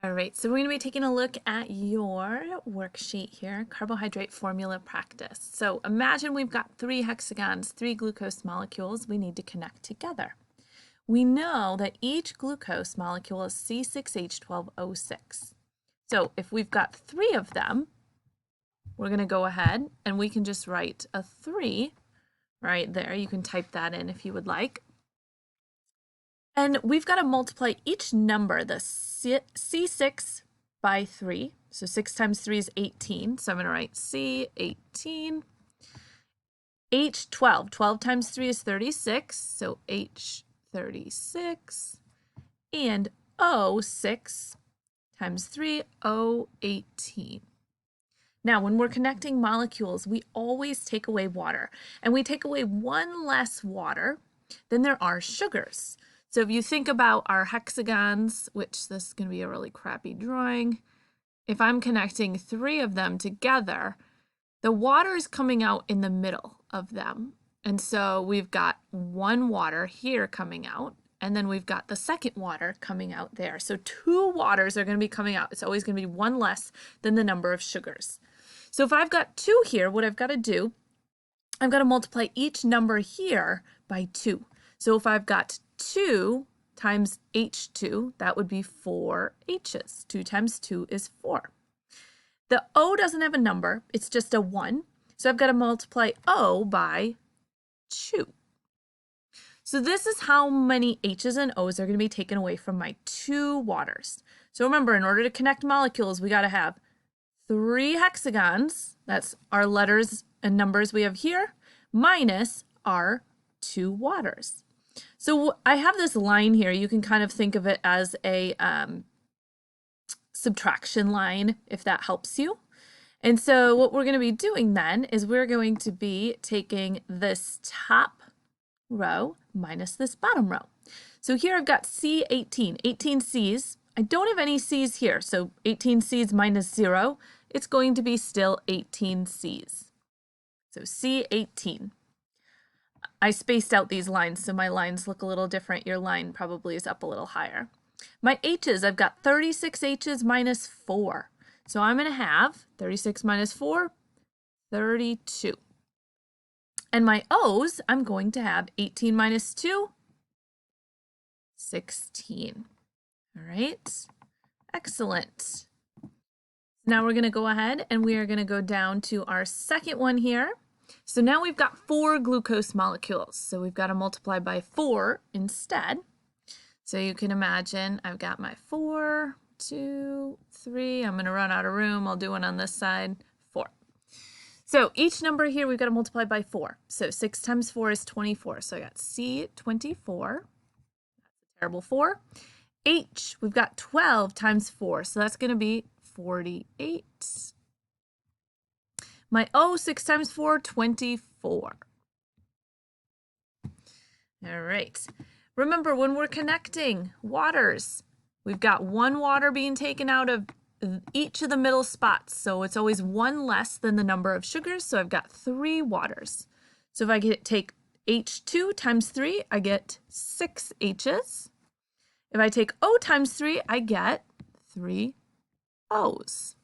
All right, so we're going to be taking a look at your worksheet here, carbohydrate formula practice. So imagine we've got three hexagons, three glucose molecules we need to connect together. We know that each glucose molecule is C6H12O6. So if we've got three of them, we're going to go ahead and we can just write a 3 right there. You can type that in if you would like. And we've got to multiply each number, the C6 by 3. So 6 times 3 is 18. So I'm going to write C18. H12. 12 times 3 is 36. So H36. And O6 times 3, O18. Now, when we're connecting molecules, we always take away water. And we take away one less water than there are sugars. So if you think about our hexagons, which this is going to be a really crappy drawing, if I'm connecting three of them together, the water is coming out in the middle of them. And so we've got one water here coming out, and then we've got the second water coming out there. So two waters are going to be coming out. It's always going to be one less than the number of sugars. So if I've got 2 here, what I've got to do, I've got to multiply each number here by 2. So if I've got 2 times H2, that would be 4 H's. 2 times 2 is 4. The O doesn't have a number, it's just a 1. So I've got to multiply O by 2. So this is how many H's and O's are going to be taken away from my 2 waters. So remember, in order to connect molecules, we got to have 3 hexagons, that's our letters and numbers we have here, minus our 2 waters. So I have this line here. You can kind of think of it as a subtraction line, if that helps you. And so what we're going to be doing then is we're going to be taking this top row minus this bottom row. So here I've got C18, 18 C's. I don't have any C's here, so 18 C's minus 0, it's going to be still 18 C's. So C18. I spaced out these lines, so my lines look a little different. Your line probably is up a little higher. My H's, I've got 36 H's minus 4. So I'm going to have 36 minus 4, 32. And my O's, I'm going to have 18 minus 2, 16. All right, excellent. Now we're going to go ahead and we are going to go down to our second one here. So now we've got 4 glucose molecules. So we've got to multiply by 4 instead. So you can imagine I've got my 4, 2, 3. I'm going to run out of room. I'll do one on this side, 4. So each number here we've got to multiply by 4. So 6 times 4 is 24. So I got C24. That's a terrible 4. H, we've got 12 times 4. So that's going to be 48. My O, 6 times 4, 24. All right. Remember, when we're connecting waters, we've got one water being taken out of each of the middle spots. So it's always one less than the number of sugars. So I've got 3 waters. So if I take H2 times 3, I get 6 H's. If I take O times 3, I get 3 O's.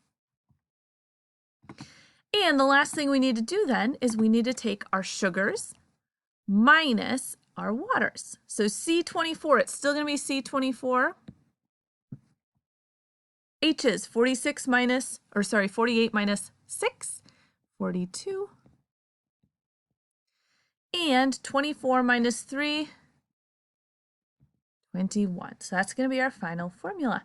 And the last thing we need to do then is we need to take our sugars minus our waters. So C24, it's still going to be C24. H's, 48 minus 6, 42. And 24 minus 3, 21. So that's going to be our final formula.